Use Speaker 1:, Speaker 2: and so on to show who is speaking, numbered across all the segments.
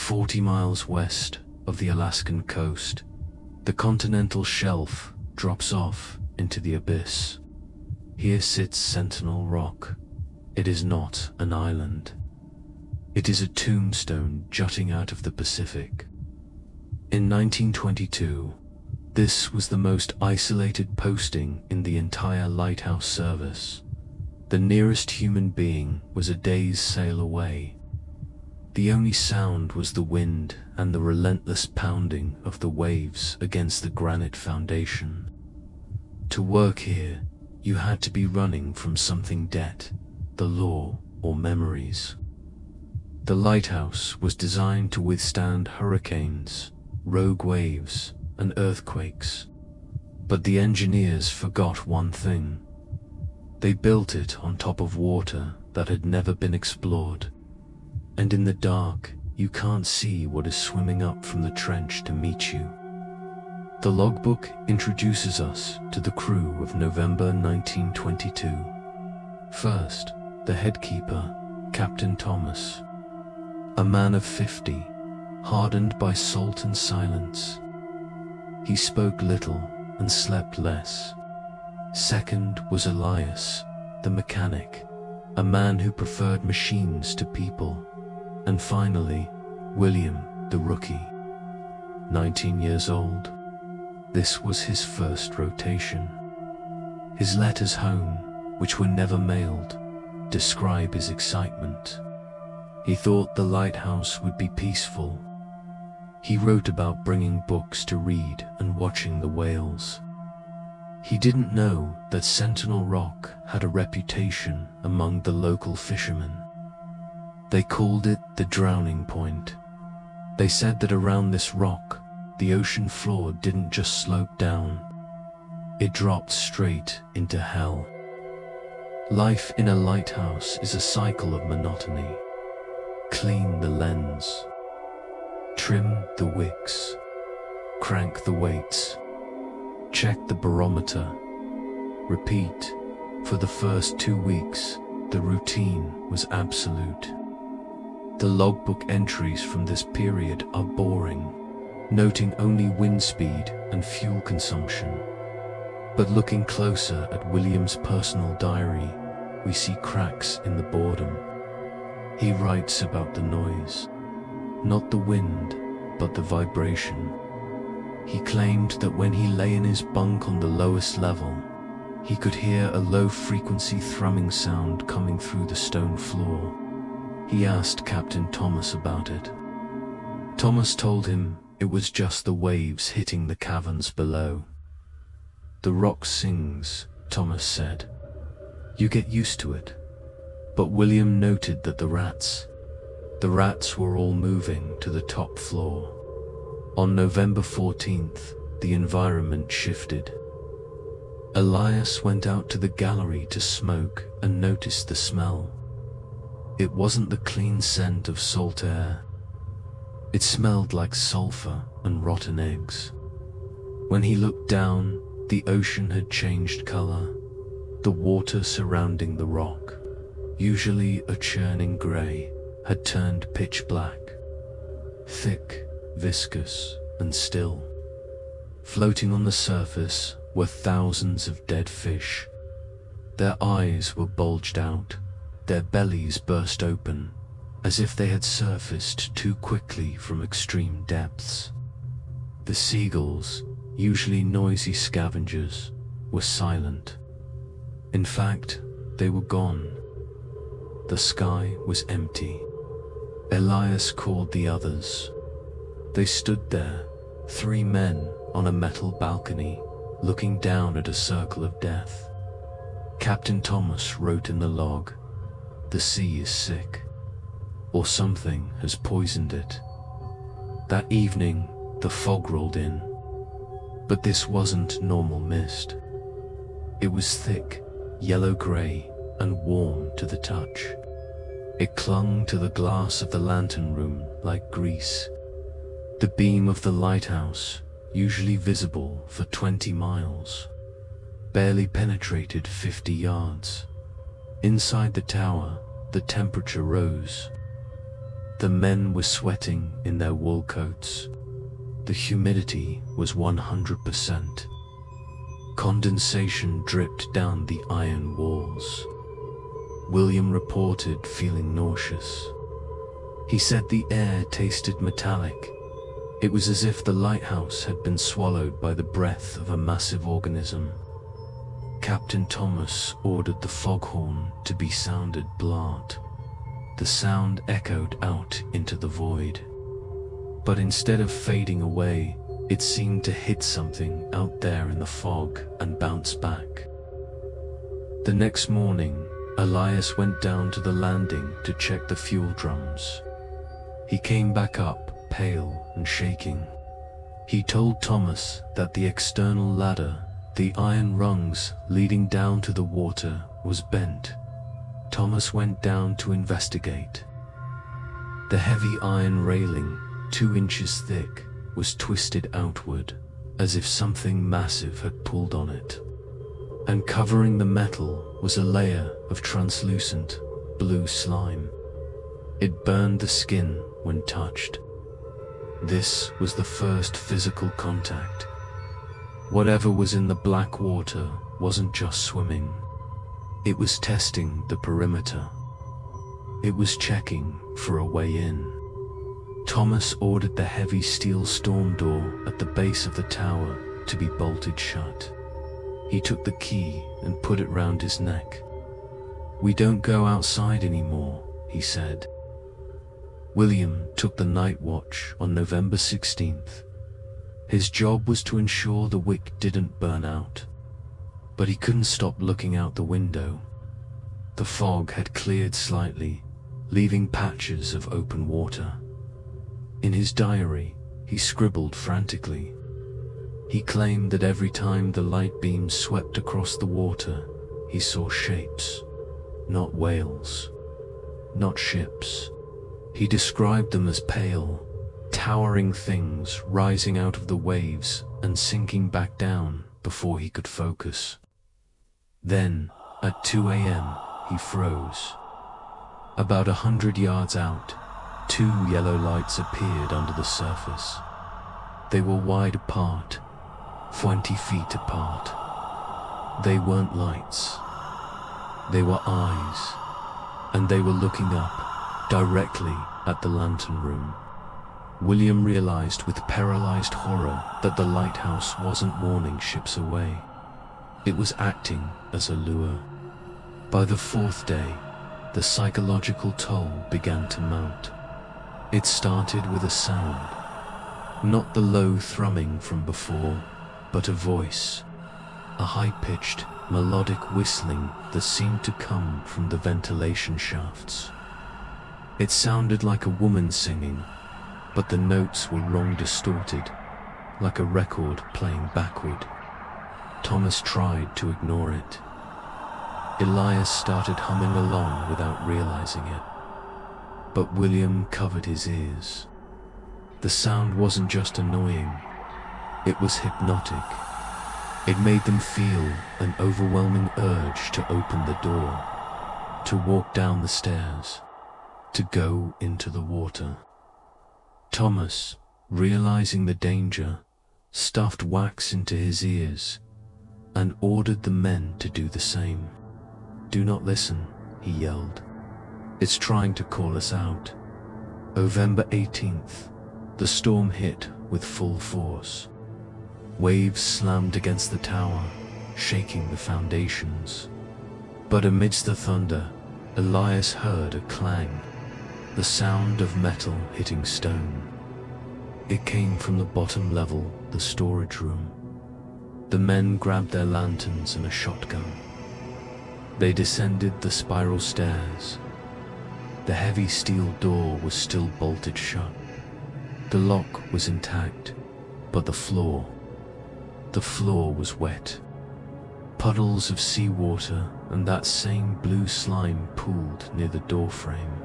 Speaker 1: 40 miles west of the Alaskan coast, the continental shelf drops off into the abyss. Here sits Sentinel Rock. It is not an island. It is a tombstone jutting out of the Pacific. In 1922, this was the most isolated posting in the entire lighthouse service. The nearest human being was a day's sail away. The only sound was the wind and the relentless pounding of the waves against the granite foundation. To work here, you had to be running from something dead, the law or memories. The lighthouse was designed to withstand hurricanes, rogue waves, and earthquakes. But the engineers forgot one thing. They built it on top of water that had never been explored. And in the dark, you can't see what is swimming up from the trench to meet you. The logbook introduces us to the crew of November 1922. First, the headkeeper, Captain Thomas. A man of 50, hardened by salt and silence. He spoke little and slept less. Second was Elias, the mechanic, a man who preferred machines to people. And finally, William, the rookie, 19 years old. This was his first rotation. His letters home, which were never mailed, describe his excitement. He thought the lighthouse would be peaceful. He wrote about bringing books to read and watching the whales. He didn't know that Sentinel Rock had a reputation among the local fishermen. They called it the drowning point. They said that around this rock, the ocean floor didn't just slope down. It dropped straight into hell. Life in a lighthouse is a cycle of monotony. Clean the lens. Trim the wicks. Crank the weights. Check the barometer. Repeat. For the first 2 weeks, the routine was absolute. The logbook entries from this period are boring, noting only wind speed and fuel consumption. But looking closer at William's personal diary, we see cracks in the boredom. He writes about the noise, not the wind, but the vibration. He claimed that when he lay in his bunk on the lowest level, he could hear a low-frequency thrumming sound coming through the stone floor. He asked Captain Thomas about it. Thomas told him it was just the waves hitting the caverns below. The rock sings, Thomas said. You get used to it. But William noted that the rats were all moving to the top floor. On November 14th, the environment shifted. Elias went out to the gallery to smoke and noticed the smell. It wasn't the clean scent of salt air. It smelled like sulfur and rotten eggs. When he looked down, the ocean had changed color. The water surrounding the rock, usually a churning gray, had turned pitch black. Thick, viscous, and still. Floating on the surface were thousands of dead fish. Their eyes were bulged out. Their bellies burst open, as if they had surfaced too quickly from extreme depths. The seagulls, usually noisy scavengers, were silent. In fact, they were gone. The sky was empty. Elias called the others. They stood there, 3 men on a metal balcony, looking down at a circle of death. Captain Thomas wrote in the log, "The sea is sick, or something has poisoned it." That evening, the fog rolled in. But this wasn't normal mist. It was thick, yellow-gray, and warm to the touch. It clung to the glass of the lantern room like grease. The beam of the lighthouse, usually visible for 20 miles, barely penetrated 50 yards. Inside the tower, the temperature rose. The men were sweating in their wool coats. The humidity was 100%. Condensation dripped down the iron walls. William reported feeling nauseous. He said the air tasted metallic. It was as if the lighthouse had been swallowed by the breath of a massive organism. Captain Thomas ordered the foghorn to be sounded blart. The sound echoed out into the void. But instead of fading away, it seemed to hit something out there in the fog and bounce back. The next morning, Elias went down to the landing to check the fuel drums. He came back up, pale and shaking. He told Thomas that the external ladder, the iron rungs leading down to the water, was bent. Thomas went down to investigate. The heavy iron railing, 2 inches thick, was twisted outward, as if something massive had pulled on it. And covering the metal was a layer of translucent, blue slime. It burned the skin when touched. This was the first physical contact. Whatever was in the black water wasn't just swimming. It was testing the perimeter. It was checking for a way in. Thomas ordered the heavy steel storm door at the base of the tower to be bolted shut. He took the key and put it round his neck. "We don't go outside anymore," he said. William took the night watch on November 16th. His job was to ensure the wick didn't burn out. But he couldn't stop looking out the window. The fog had cleared slightly, leaving patches of open water. In his diary, he scribbled frantically. He claimed that every time the light beams swept across the water, he saw shapes. Not whales, not ships. He described them as pale, towering things rising out of the waves and sinking back down before he could focus. Then, at 2 a.m., he froze. About 100 yards out, 2 yellow lights appeared under the surface. They were wide apart, 20 feet apart. They weren't lights. They were eyes, and they were looking up, directly at the lantern room. William realized with paralyzed horror that the lighthouse wasn't warning ships away. It was acting as a lure. By the 4th day, the psychological toll began to mount. It started with a sound. Not the low thrumming from before, but a voice. A high-pitched, melodic whistling that seemed to come from the ventilation shafts. It sounded like a woman singing, but the notes were wrong, distorted, like a record playing backward. Thomas tried to ignore it. Elias started humming along without realizing it. But William covered his ears. The sound wasn't just annoying, it was hypnotic. It made them feel an overwhelming urge to open the door, to walk down the stairs, to go into the water. Thomas, realizing the danger, stuffed wax into his ears and ordered the men to do the same. "Do not listen," he yelled. "It's trying to call us out." November 18th, the storm hit with full force. Waves slammed against the tower, shaking the foundations. But amidst the thunder, Elias heard a clang, the sound of metal hitting stone. It came from the bottom level, the storage room. The men grabbed their lanterns and a shotgun. They descended the spiral stairs. The heavy steel door was still bolted shut. The lock was intact, but the floor was wet. Puddles of seawater and that same blue slime pooled near the doorframe.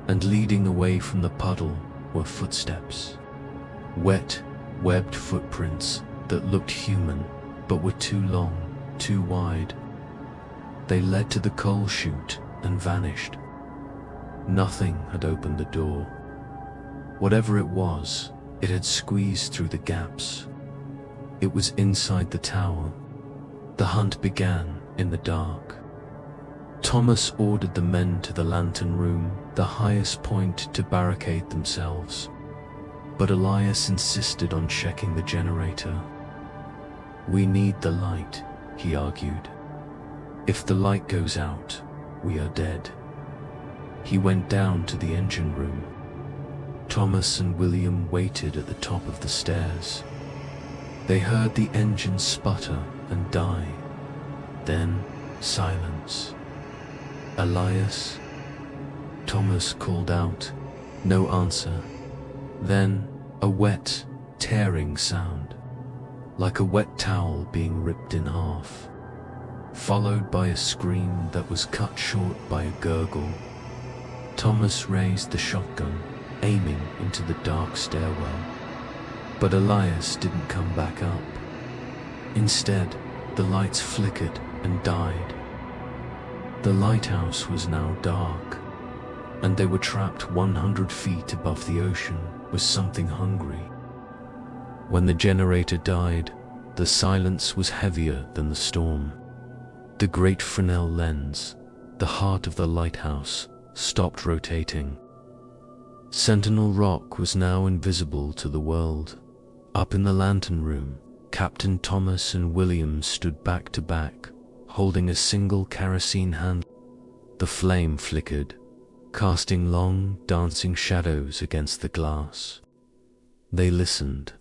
Speaker 1: And leading away from the puddle were footsteps. Wet, webbed footprints that looked human, but were too long, too wide. They led to the coal chute and vanished. Nothing had opened the door. Whatever it was, it had squeezed through the gaps. It was inside the tower. The hunt began in the dark. Thomas ordered the men to the lantern room, the highest point, to barricade themselves. But Elias insisted on checking the generator. "We need the light," he argued. "If the light goes out, we are dead." He went down to the engine room. Thomas and William waited at the top of the stairs. They heard the engine sputter and die. Then silence. "Elias?" Thomas called out. No answer. Then a wet, tearing sound, like a wet towel being ripped in half, followed by a scream that was cut short by a gurgle. Thomas raised the shotgun, aiming into the dark stairwell. But Elias didn't come back up. Instead, the lights flickered and died. The lighthouse was now dark, and they were trapped 100 feet above the ocean with something hungry. When the generator died, the silence was heavier than the storm. The great Fresnel lens, the heart of the lighthouse, stopped rotating. Sentinel Rock was now invisible to the world. Up in the lantern room, Captain Thomas and William stood back to back, holding a single kerosene handle. The flame flickered, casting long, dancing shadows against the glass. They listened.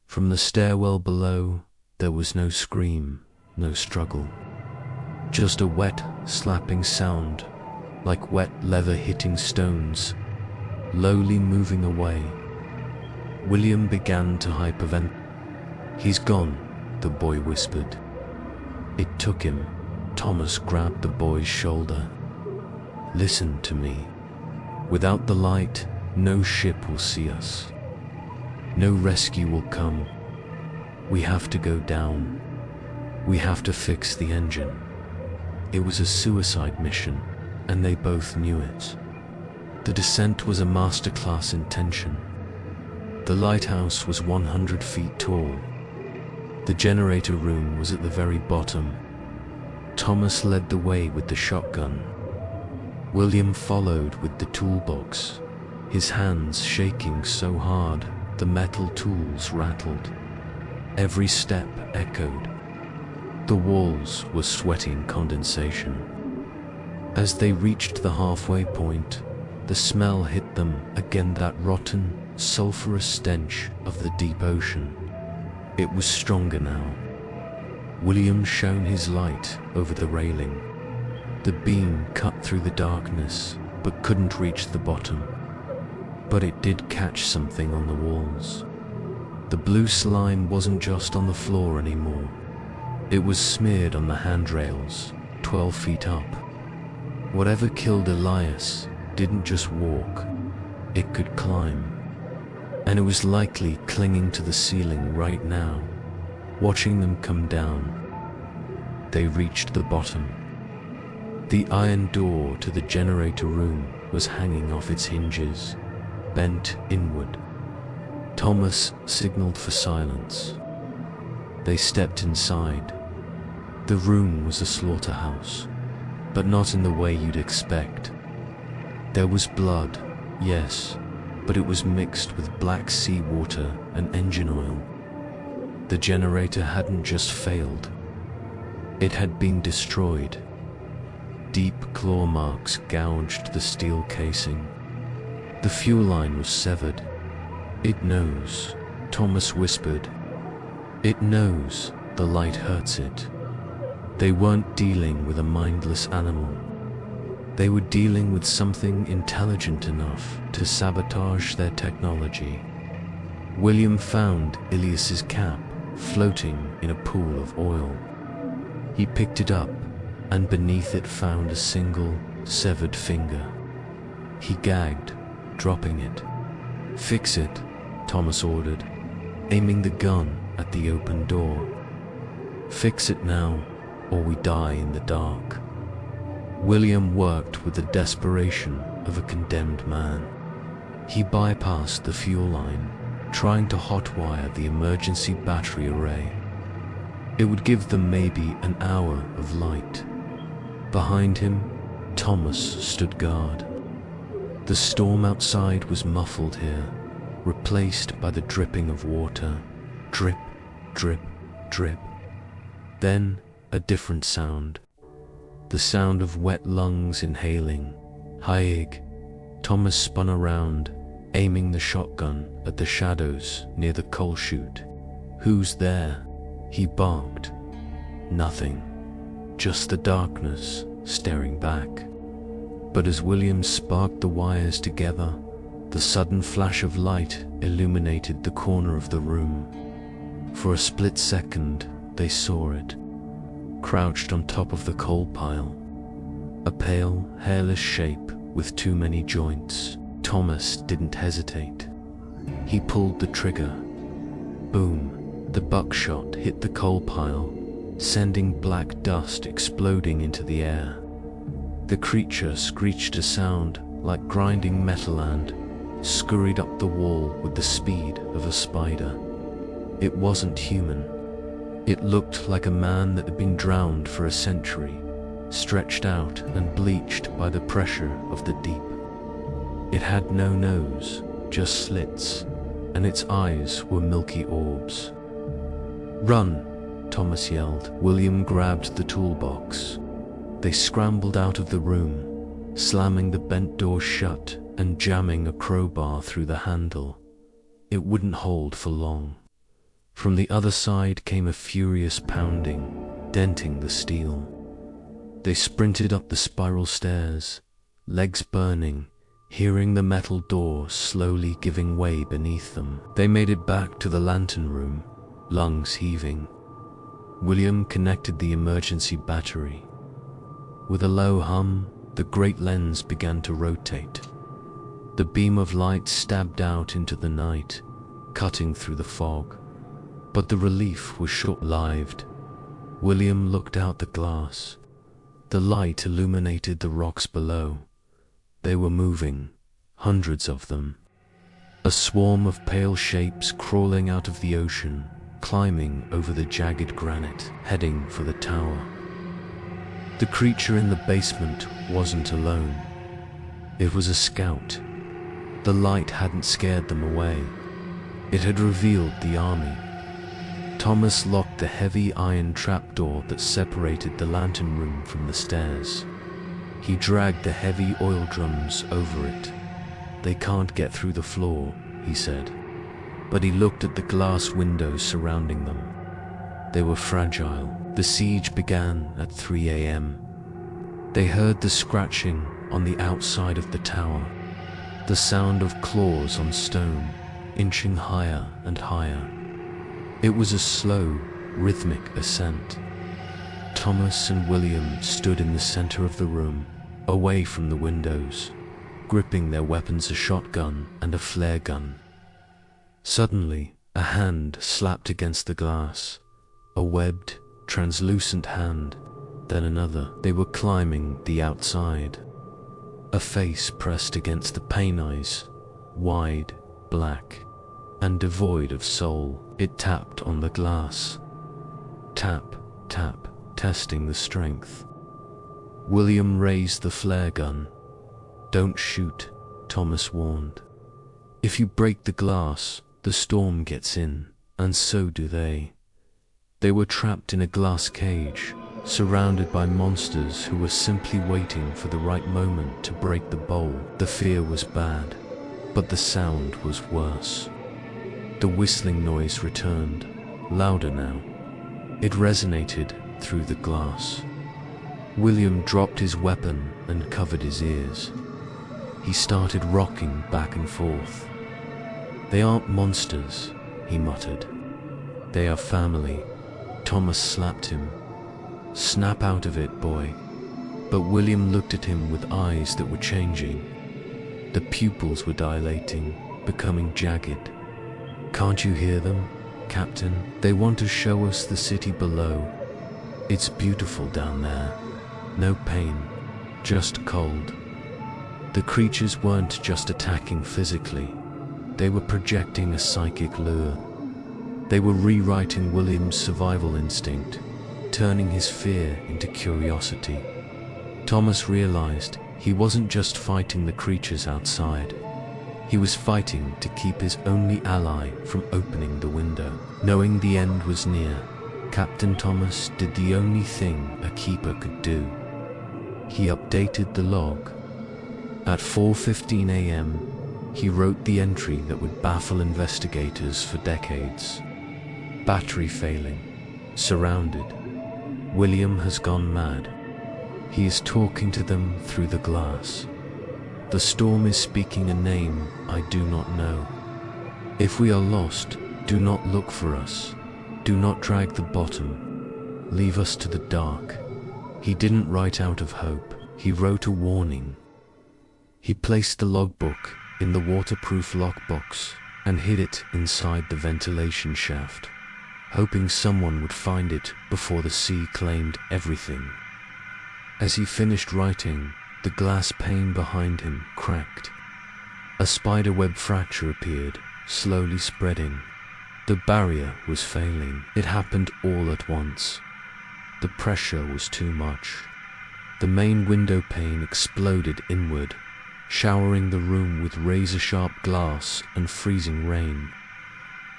Speaker 1: From the stairwell below, there was no scream, no struggle. Just a wet, slapping sound, like wet leather hitting stones, lowly moving away. William began to hyperventilate. "He's gone," the boy whispered. It took him. Thomas grabbed the boy's shoulder. "Listen to me. Without the light, no ship will see us. No rescue will come. We have to go down. We have to fix the engine." It was a suicide mission, and they both knew it. The descent was a masterclass in tension. The lighthouse was 100 feet tall. The generator room was at the very bottom. Thomas led the way with the shotgun. William followed with the toolbox, his hands shaking so hard the metal tools rattled. Every step echoed. The walls were sweating condensation. As they reached the halfway point, the smell hit them again, that rotten, sulphurous stench of the deep ocean. It was stronger now. William shone his light over the railing. The beam cut through the darkness, but couldn't reach the bottom. But it did catch something on the walls. The blue slime wasn't just on the floor anymore. It was smeared on the handrails, 12 feet up. Whatever killed Elias didn't just walk, it could climb. And it was likely clinging to the ceiling right now, watching them come down. They reached the bottom. The iron door to the generator room was hanging off its hinges, bent inward. Thomas signaled for silence. They stepped inside. The room was a slaughterhouse, but not in the way you'd expect. There was blood, yes, but it was mixed with black seawater and engine oil. The generator hadn't just failed. It had been destroyed. Deep claw marks gouged the steel casing. The fuel line was severed. "It knows," Thomas whispered. "It knows the light hurts it." They weren't dealing with a mindless animal. They were dealing with something intelligent enough to sabotage their technology. William found Elias's cap floating in a pool of oil. He picked it up, and beneath it found a single, severed finger. He gagged, dropping it. "Fix it," Thomas ordered, aiming the gun at the open door. "Fix it now, or we die in the dark." William worked with the desperation of a condemned man. He bypassed the fuel line, trying to hotwire the emergency battery array. It would give them maybe an hour of light. Behind him, Thomas stood guard. The storm outside was muffled here, replaced by the dripping of water. Drip, drip, drip. Then a different sound. The sound of wet lungs inhaling. Haig. Thomas spun around, aiming the shotgun at the shadows near the coal chute. "Who's there?" he barked. Nothing. Just the darkness staring back. But as William sparked the wires together, the sudden flash of light illuminated the corner of the room. For a split second, they saw it, crouched on top of the coal pile. A pale, hairless shape with too many joints. Thomas didn't hesitate. He pulled the trigger. Boom! The buckshot hit the coal pile, sending black dust exploding into the air. The creature screeched a sound like grinding metal and scurried up the wall with the speed of a spider. It wasn't human. It looked like a man that had been drowned for a century, stretched out and bleached by the pressure of the deep. It had no nose, just slits, and its eyes were milky orbs. "Run!" Thomas yelled. William grabbed the toolbox. They scrambled out of the room, slamming the bent door shut and jamming a crowbar through the handle. It wouldn't hold for long. From the other side came a furious pounding, denting the steel. They sprinted up the spiral stairs, legs burning, hearing the metal door slowly giving way beneath them. They made it back to the lantern room, lungs heaving. William connected the emergency battery. With a low hum, the great lens began to rotate. The beam of light stabbed out into the night, cutting through the fog. But the relief was short-lived. William looked out the glass. The light illuminated the rocks below. They were moving, hundreds of them. A swarm of pale shapes crawling out of the ocean, climbing over the jagged granite, heading for the tower. The creature in the basement wasn't alone. It was a scout. The light hadn't scared them away. It had revealed the army. Thomas locked the heavy iron trapdoor that separated the lantern room from the stairs. He dragged the heavy oil drums over it. "They can't get through the floor," he said. But he looked at the glass windows surrounding them. They were fragile. The siege began at 3 a.m. They heard the scratching on the outside of the tower, the sound of claws on stone, inching higher and higher. It was a slow, rhythmic ascent. Thomas and William stood in the center of the room, away from the windows, gripping their weapons, a shotgun and a flare gun. Suddenly, a hand slapped against the glass, a webbed, translucent hand, then another. They were climbing the outside. A face pressed against the pane eyes, wide, black, and devoid of soul. It tapped on the glass. Tap, tap, testing the strength. William raised the flare gun. "Don't shoot," Thomas warned. "If you break the glass, the storm gets in, and so do they." They were trapped in a glass cage, surrounded by monsters who were simply waiting for the right moment to break the bowl. The fear was bad, but the sound was worse. The whistling noise returned, louder now. It resonated through the glass. William dropped his weapon and covered his ears. He started rocking back and forth. "They aren't monsters," he muttered. "They are family." Thomas slapped him. "Snap out of it, boy." But William looked at him with eyes that were changing. The pupils were dilating, becoming jagged. "Can't you hear them, Captain? They want to show us the city below. It's beautiful down there. No pain, just cold." The creatures weren't just attacking physically, they were projecting a psychic lure. They were rewriting William's survival instinct, turning his fear into curiosity. Thomas realized he wasn't just fighting the creatures outside. He was fighting to keep his only ally from opening the window. Knowing the end was near, Captain Thomas did the only thing a keeper could do. He updated the log. At 4:15 a.m., he wrote the entry that would baffle investigators for decades. Battery failing. Surrounded. William has gone mad. He is talking to them through the glass. The storm is speaking a name I do not know. If we are lost, do not look for us. Do not drag the bottom. Leave us to the dark. He didn't write out of hope. He wrote a warning. He placed the logbook in the waterproof lockbox and hid it inside the ventilation shaft, hoping someone would find it before the sea claimed everything. As he finished writing, the glass pane behind him cracked. A spiderweb fracture appeared, slowly spreading. The barrier was failing. It happened all at once. The pressure was too much. The main window pane exploded inward, showering the room with razor-sharp glass and freezing rain.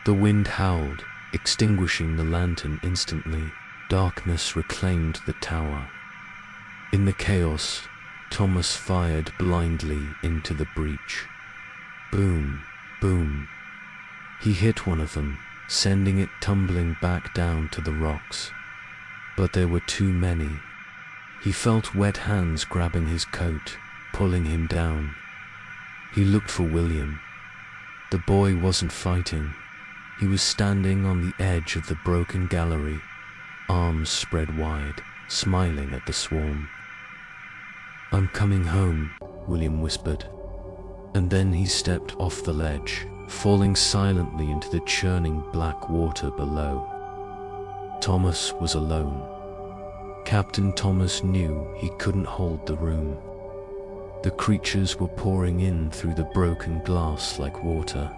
Speaker 1: The wind howled, extinguishing the lantern instantly. Darkness reclaimed the tower. In the chaos, Thomas fired blindly into the breach. Boom, boom. He hit one of them, sending it tumbling back down to the rocks. But there were too many. He felt wet hands grabbing his coat, pulling him down. He looked for William. The boy wasn't fighting. He was standing on the edge of the broken gallery, arms spread wide, smiling at the swarm. "I'm coming home," William whispered. And then he stepped off the ledge, falling silently into the churning black water below. Thomas was alone. Captain Thomas knew he couldn't hold the room. The creatures were pouring in through the broken glass like water.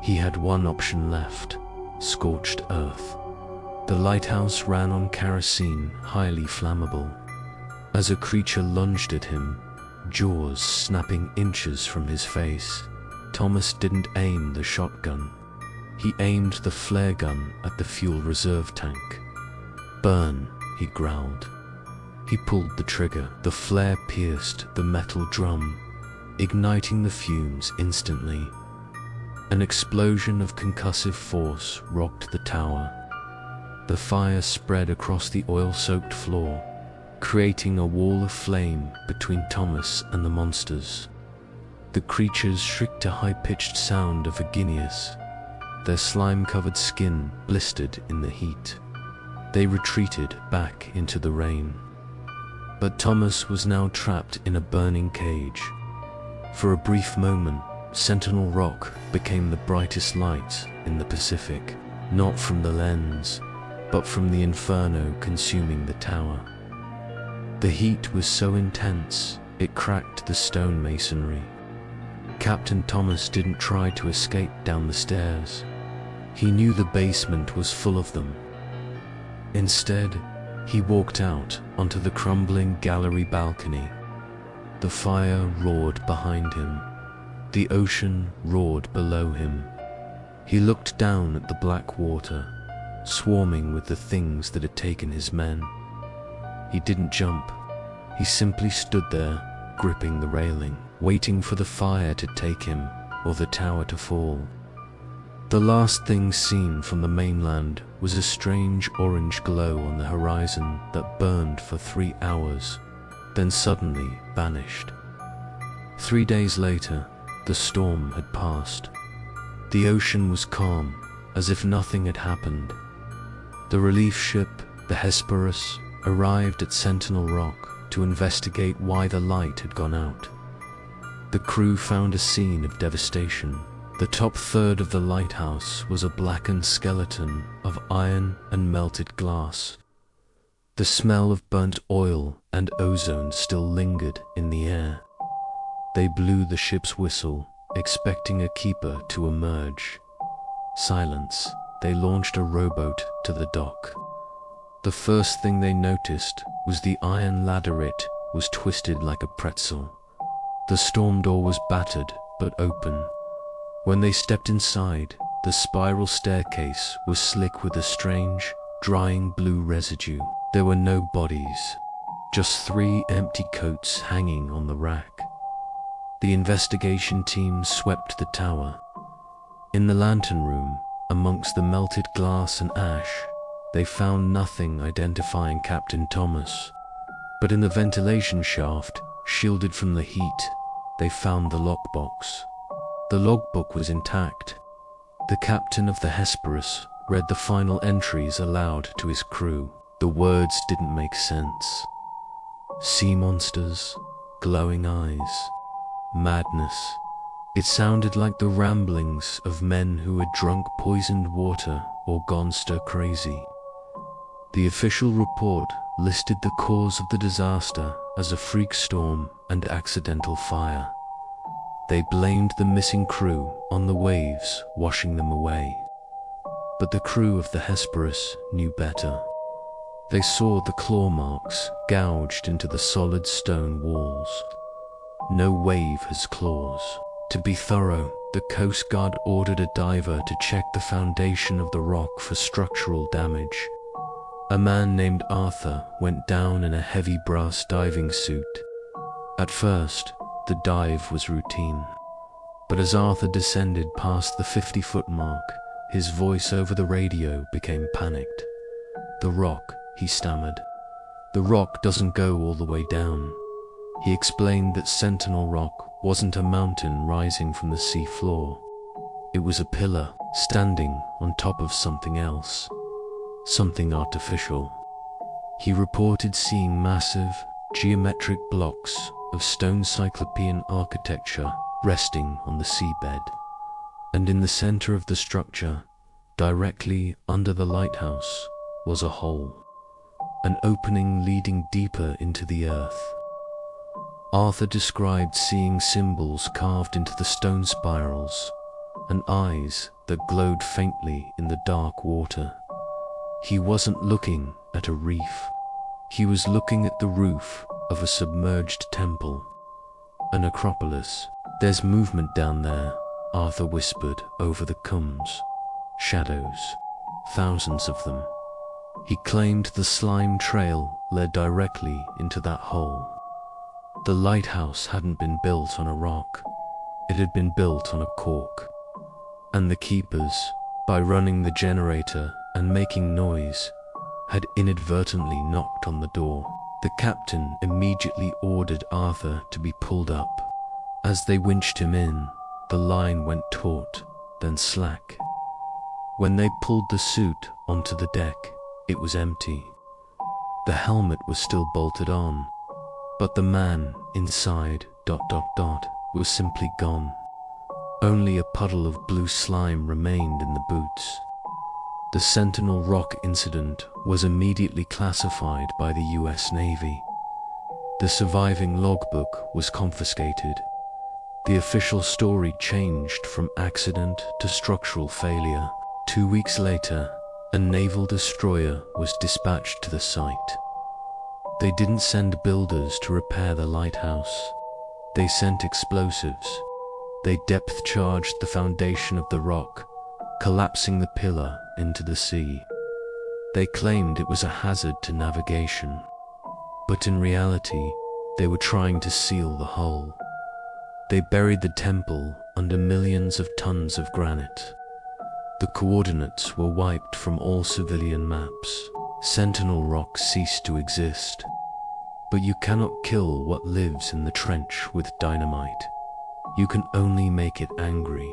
Speaker 1: He had one option left: scorched earth. The lighthouse ran on kerosene, highly flammable. As a creature lunged at him, jaws snapping inches from his face, Thomas didn't aim the shotgun. He aimed the flare gun at the fuel reserve tank. "Burn," he growled. He pulled the trigger. The flare pierced the metal drum, igniting the fumes instantly. An explosion of concussive force rocked the tower. The fire spread across the oil-soaked floor, creating a wall of flame between Thomas and the monsters. The creatures shrieked a high-pitched sound of agonious. Their slime-covered skin blistered in the heat. They retreated back into the rain. But Thomas was now trapped in a burning cage. For a brief moment, Sentinel Rock became the brightest light in the Pacific, not from the lens, but from the inferno consuming the tower. The heat was so intense, it cracked the stone masonry. Captain Thomas didn't try to escape down the stairs. He knew the basement was full of them. Instead, he walked out onto the crumbling gallery balcony. The fire roared behind him. The ocean roared below him. He looked down at the black water, swarming with the things that had taken his men. He didn't jump. He simply stood there, gripping the railing, waiting for the fire to take him or the tower to fall. The last thing seen from the mainland was a strange orange glow on the horizon that burned for 3 hours, then suddenly vanished. 3 days later, the storm had passed. The ocean was calm, as if nothing had happened. The relief ship, the Hesperus, arrived at Sentinel Rock to investigate why the light had gone out. The crew found a scene of devastation. The top third of the lighthouse was a blackened skeleton of iron and melted glass. The smell of burnt oil and ozone still lingered in the air. They blew the ship's whistle, expecting a keeper to emerge. Silence. They launched a rowboat to the dock. The first thing they noticed was the iron ladder. It was twisted like a pretzel. The storm door was battered but open. When they stepped inside, the spiral staircase was slick with a strange, drying blue residue. There were no bodies, just 3 empty coats hanging on the rack. The investigation team swept the tower. In the lantern room, amongst the melted glass and ash, they found nothing identifying Captain Thomas. But in the ventilation shaft, shielded from the heat, they found the lockbox. The logbook was intact. The captain of the Hesperus read the final entries aloud to his crew. The words didn't make sense. Sea monsters, glowing eyes, madness. It sounded like the ramblings of men who had drunk poisoned water or gone stir-crazy. The official report listed the cause of the disaster as a freak storm and accidental fire. They blamed the missing crew on the waves washing them away. But the crew of the Hesperus knew better. They saw the claw marks gouged into the solid stone walls. No wave has claws. To be thorough, the Coast Guard ordered a diver to check the foundation of the rock for structural damage. A man named Arthur went down in a heavy brass diving suit. At first, the dive was routine. But as Arthur descended past the 50-foot mark, his voice over the radio became panicked. "The rock," he stammered. "The rock doesn't go all the way down." He explained that Sentinel Rock wasn't a mountain rising from the sea floor. It was a pillar standing on top of something else, something artificial. He reported seeing massive, geometric blocks of stone Cyclopean architecture resting on the seabed. And in the center of the structure, directly under the lighthouse, was a hole, an opening leading deeper into the earth. Arthur described seeing symbols carved into the stone spirals and eyes that glowed faintly in the dark water. He wasn't looking at a reef. He was looking at the roof of a submerged temple, a necropolis. "There's movement down there," Arthur whispered over the cums. "Shadows. Thousands of them." He claimed the slime trail led directly into that hole. The lighthouse hadn't been built on a rock. It had been built on a cork. And the keepers, by running the generator and making noise, had inadvertently knocked on the door. The captain immediately ordered Arthur to be pulled up. As they winched him in, the line went taut, then slack. When they pulled the suit onto the deck, it was empty. The helmet was still bolted on, but the man inside ... was simply gone. Only a puddle of blue slime remained in the boots. The Sentinel Rock incident was immediately classified by the US Navy. The surviving logbook was confiscated. The official story changed from accident to structural failure. 2 weeks later, a naval destroyer was dispatched to the site. They didn't send builders to repair the lighthouse. They sent explosives. They depth-charged the foundation of the rock, collapsing the pillar into the sea. They claimed it was a hazard to navigation, but in reality, they were trying to seal the hole. They buried the temple under millions of tons of granite. The coordinates were wiped from all civilian maps. Sentinel Rock ceased to exist. But you cannot kill what lives in the trench with dynamite. You can only make it angry.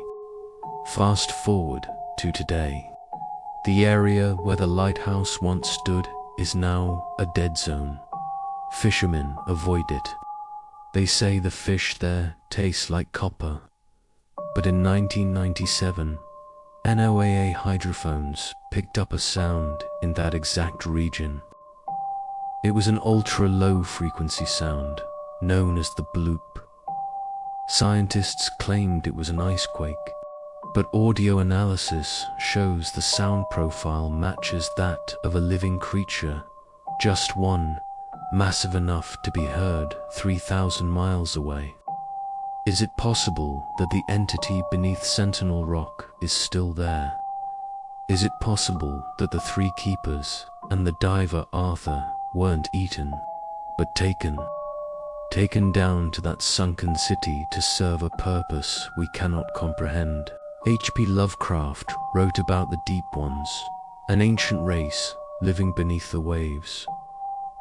Speaker 1: Fast forward to today. The area where the lighthouse once stood is now a dead zone. Fishermen avoid it. They say the fish there taste like copper. But in 1997, NOAA hydrophones picked up a sound in that exact region. It was an ultra-low frequency sound, known as the bloop. Scientists claimed it was an icequake, but audio analysis shows the sound profile matches that of a living creature, just one, massive enough to be heard 3,000 miles away. Is it possible that the entity beneath Sentinel Rock is still there? Is it possible that the three keepers and the diver Arthur weren't eaten, but taken down to that sunken city to serve a purpose we cannot comprehend? H.P. Lovecraft wrote about the Deep Ones, an ancient race living beneath the waves.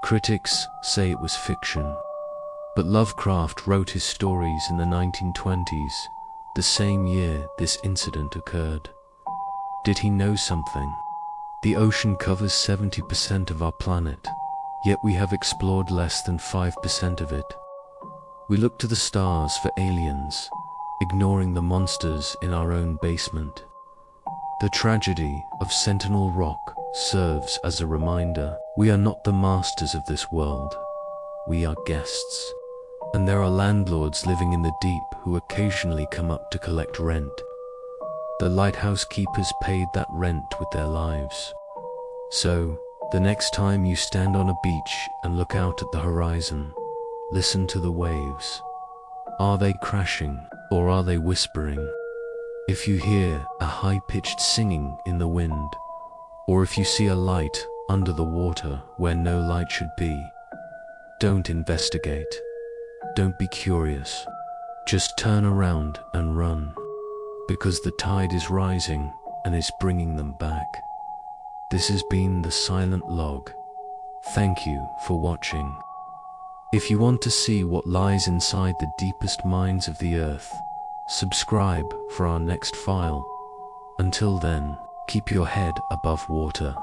Speaker 1: Critics say it was fiction, but Lovecraft wrote his stories in the 1920s, the same year this incident occurred. Did he know something? The ocean covers 70% of our planet, yet we have explored less than 5% of it. We look to the stars for aliens, ignoring the monsters in our own basement. The tragedy of Sentinel Rock serves as a reminder. We are not the masters of this world. We are guests. And there are landlords living in the deep who occasionally come up to collect rent. The lighthouse keepers paid that rent with their lives. So, the next time you stand on a beach and look out at the horizon, listen to the waves. Are they crashing, or are they whispering? If you hear a high-pitched singing in the wind, or if you see a light under the water where no light should be, don't investigate. Don't be curious. Just turn around and run, because the tide is rising and is bringing them back. This has been the Silent Log. Thank you for watching. If you want to see what lies inside the deepest minds of the earth, subscribe for our next file. Until then, keep your head above water.